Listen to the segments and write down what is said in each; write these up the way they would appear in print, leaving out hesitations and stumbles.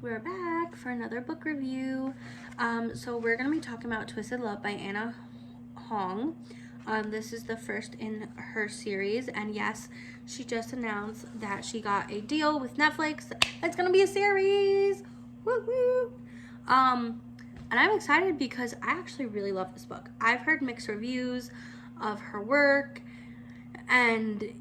We're back for another book review. So we're going to be talking about Twisted Love by Huang. This is the first in her series, and yes, she just announced that she got a deal with Netflix. It's going to be a series. Woo woo. And I'm excited because I actually really love this book. I've heard mixed reviews of her work, and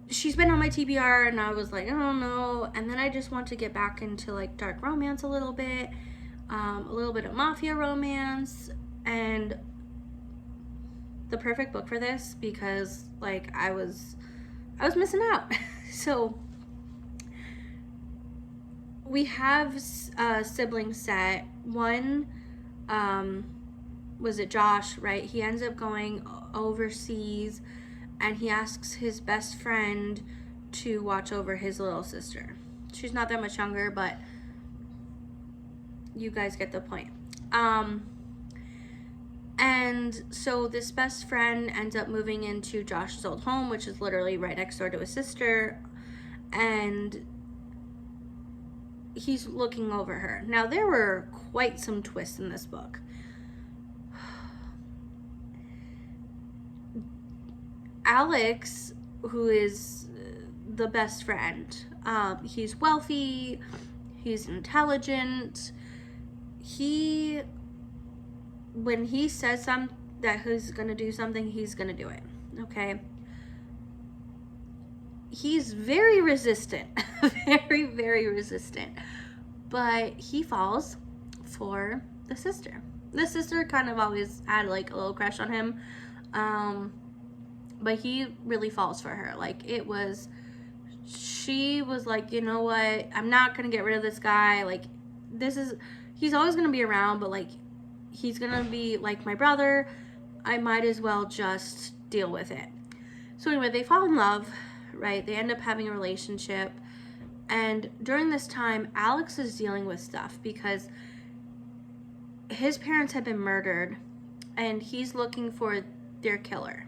she's been on my TBR, and I was like, I don't know. And then I just want to get back into like dark romance a little bit of mafia romance, and the perfect book for this because like I was missing out. So we have a sibling set. One was it Josh, right? He ends up going overseas, and he asks his best friend to watch over his little sister. She's not that much younger, but you guys get the point. And so this best friend ends up moving into Josh's old home, which is literally right next door to his sister, and he's looking over her. Now, there were quite some twists in this book. Alex, who is the best friend, he's wealthy, he's intelligent. When he says that he's gonna do something, he's gonna do it, okay? He's very resistant, very, very resistant, but he falls for the sister. The sister kind of always had like a little crush on him, but he really falls for her. She was like, you know what, I'm not gonna get rid of this guy. Like, he's always gonna be around, but like, he's gonna be like my brother. I might as well just deal with it. So anyway, they fall in love, right? They end up having a relationship. And during this time, Alex is dealing with stuff because his parents had been murdered, and he's looking for their killer.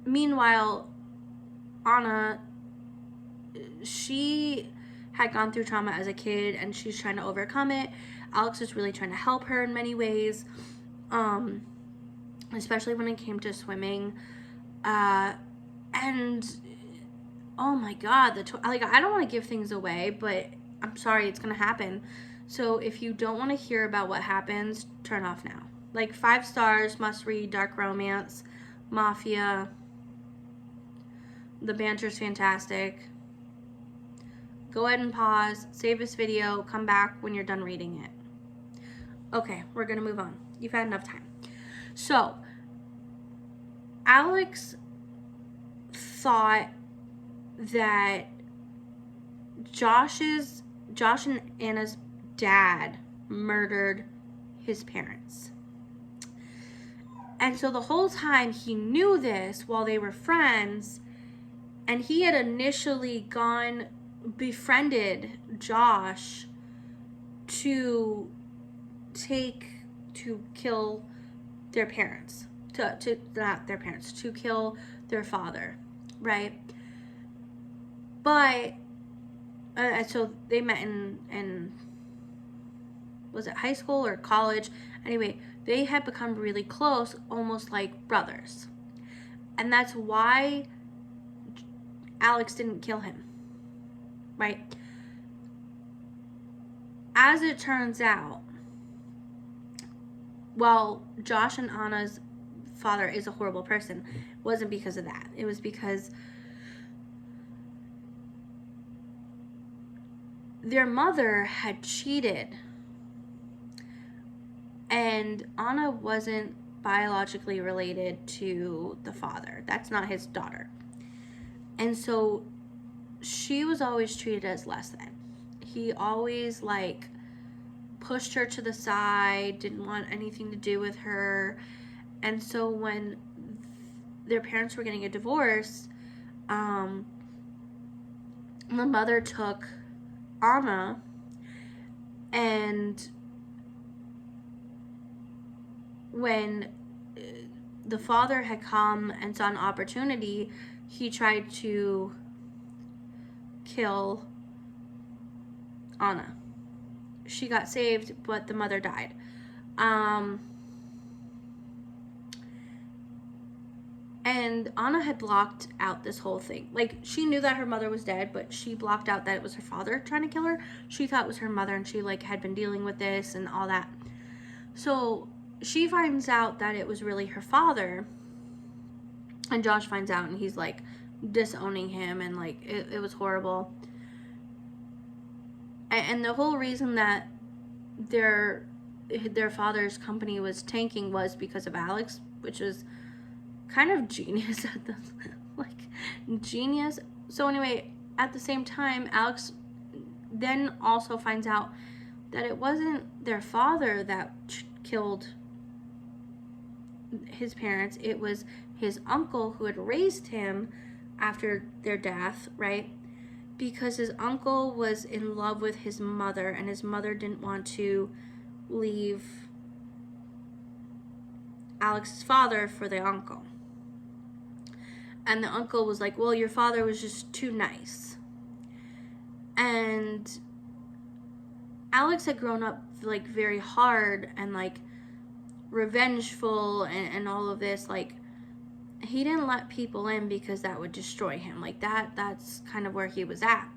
Meanwhile, Anna, she had gone through trauma as a kid, and she's trying to overcome it. Alex is really trying to help her in many ways, especially when it came to swimming. And oh my god, I don't want to give things away, but I'm sorry, it's gonna happen. So if you don't want to hear about what happens, turn off now. Like, 5 stars, must read, dark romance, mafia. The banter's fantastic. Go ahead and pause, save this video, come back when you're done reading it. Okay, we're gonna move on. You've had enough time. So, Alex thought that Josh and Anna's dad murdered his parents. And so the whole time he knew this while they were friends, and he had initially befriended Josh to kill their parents, to kill their father, right? But so they met in was it high school or college? Anyway, they had become really close, almost like brothers, and that's why Alex didn't kill him, right? As it turns out, well, Josh and Anna's father is a horrible person. It wasn't because of that. It was because their mother had cheated, and Anna wasn't biologically related to the father. That's not his daughter. And so she was always treated as less than. He always like pushed her to the side, didn't want anything to do with her. And so when their parents were getting a divorce, the mother took Anna, and when the father had come and saw an opportunity, he tried to kill Anna. She got saved, but the mother died. And Anna had blocked out this whole thing. Like, she knew that her mother was dead, but she blocked out that it was her father trying to kill her. She thought it was her mother, and she, like, had been dealing with this and all that. So she finds out that it was really her father, and Josh finds out, and he's, like, disowning him, and, like, it was horrible. And the whole reason that their father's company was tanking was because of Alex, which was kind of genius at the like genius. So anyway, at the same time, Alex then also finds out that it wasn't their father that killed his parents. It was his uncle who had raised him after their death, right? Because his uncle was in love with his mother, and his mother didn't want to leave Alex's father for the uncle. And the uncle was like, well, your father was just too nice. And Alex had grown up, like, very hard and, like, revengeful and all of this. Like, he didn't let people in because that would destroy him. Like, that's kind of where he was at.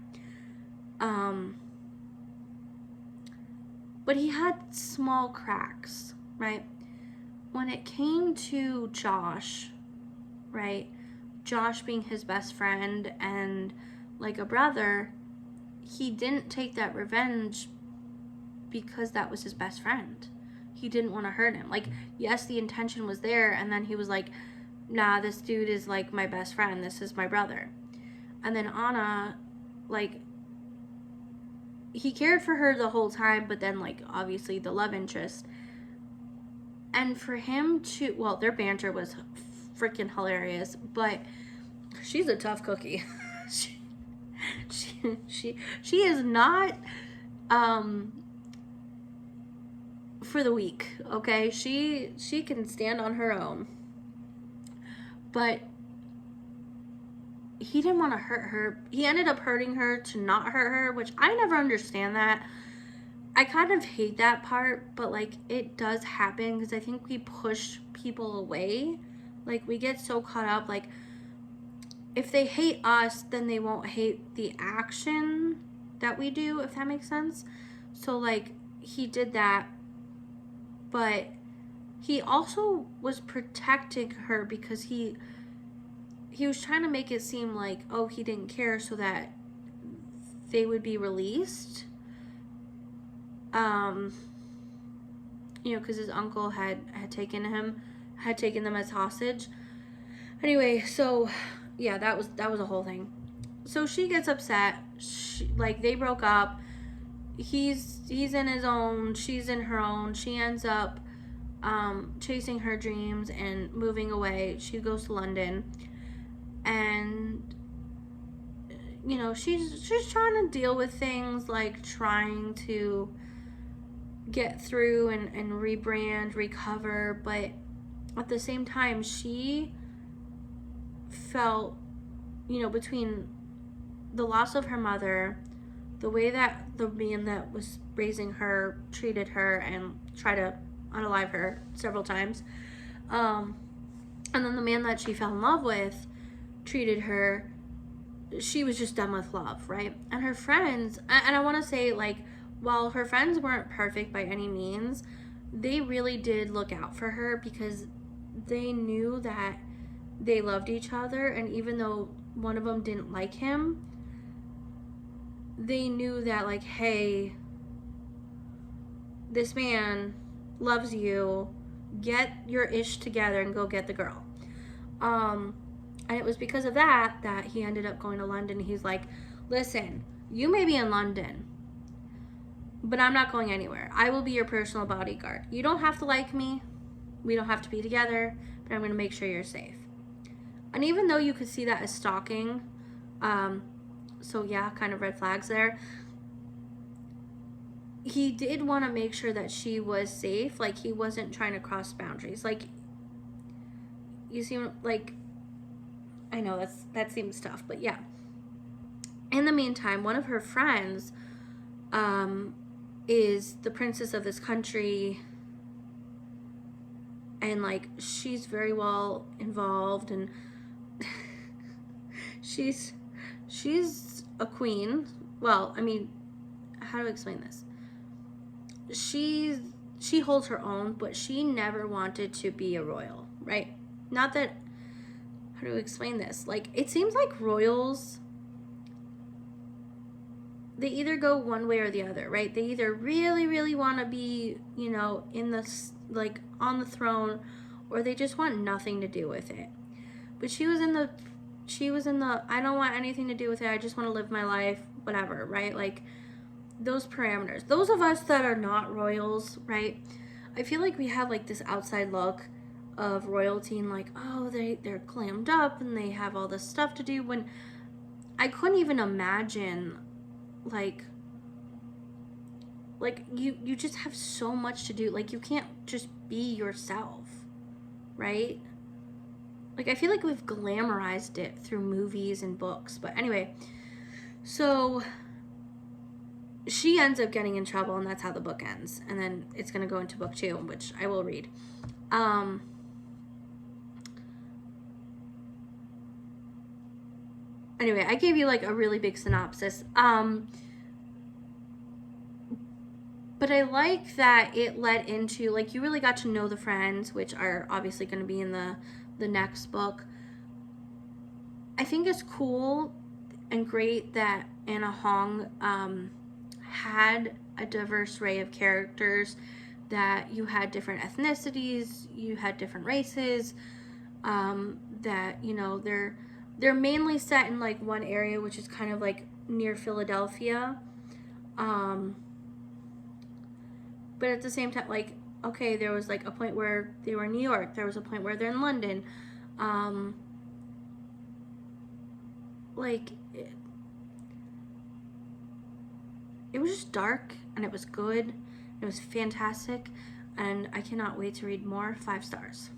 But he had small cracks, right? When it came to Josh, right? Josh being his best friend and like a brother, he didn't take that revenge because that was his best friend. He didn't want to hurt him. Like, yes, the intention was there, and then he was like, nah, this dude is like my best friend. This is my brother. And then Anna, like, he cared for her the whole time, but then, like, obviously the love interest. And for him to, well, their banter was freaking hilarious, but she's a tough cookie. she is not for the weak, okay? She can stand on her own. But he didn't want to hurt her. He ended up hurting her to not hurt her, which I never understand that. I kind of hate that part, but, like, it does happen because I think we push people away. Like, we get so caught up, like, if they hate us, then they won't hate the action that we do, if that makes sense. So, like, he did that, but he also was protecting her because he was trying to make it seem like, oh, he didn't care so that they would be released. You know, because his uncle had taken them as hostage. Anyway, so yeah, that was a whole thing. So she gets upset. Like, they broke up. He's in his own, she's in her own. She ends up chasing her dreams and moving away. She goes to London, and you know, she's trying to deal with things, like trying to get through and rebrand, recover, but at the same time she felt, you know, between the loss of her mother, the way that the man that was raising her treated her and tried to unalive her several times, and then the man that she fell in love with treated her, she was just done with love, right? And her friends, and I want to say, like, while her friends weren't perfect by any means, they really did look out for her because they knew that they loved each other, and even though one of them didn't like him, they knew that, like, hey, this man loves you, get your ish together and go get the girl. And it was because of that he ended up going to London. He's like, listen, you may be in London, but I'm not going anywhere. I will be your personal bodyguard. You don't have to like me. We don't have to be together, but I'm going to make sure you're safe. And even though you could see that as stalking, so yeah, kind of red flags there, he did want to make sure that she was safe. Like, he wasn't trying to cross boundaries. Like, you seem like, I know that seems tough, but yeah. in the meantime, one of her friends is the princess of this country, and like she's very well involved, and she's a queen. Well, I mean, how do I explain this? She holds her own, but she never wanted to be a royal, right? Not that, how do I explain this? Like, it seems like royals, they either go one way or the other, right? They either really, really want to be, you know, in the, like, on the throne, or they just want nothing to do with it. But she was in the, I don't want anything to do with it. I just want to live my life, whatever, right? Like, those parameters. Those of us that are not royals, right? I feel like we have like this outside look of royalty, and like, oh, they're glammed up and they have all this stuff to do, when I couldn't even imagine like you just have so much to do. Like, you can't just be yourself, right? Like, I feel like we've glamorized it through movies and books. But anyway, so she ends up getting in trouble, and that's how the book ends. And then it's going to go into book 2, which I will read. Anyway, I gave you like a really big synopsis. But I like that it led into, like, you really got to know the friends, which are obviously going to be in the next book. I think it's cool and great that Anna Huang had a diverse array of characters, that you had different ethnicities, you had different races, that, you know, they're mainly set in like one area, which is kind of like near Philadelphia. But at the same time, like, okay, there was like a point where they were in New York, there was a point where they're in London. Like, it was just dark, and it was good. It was fantastic, and I cannot wait to read more. 5 stars.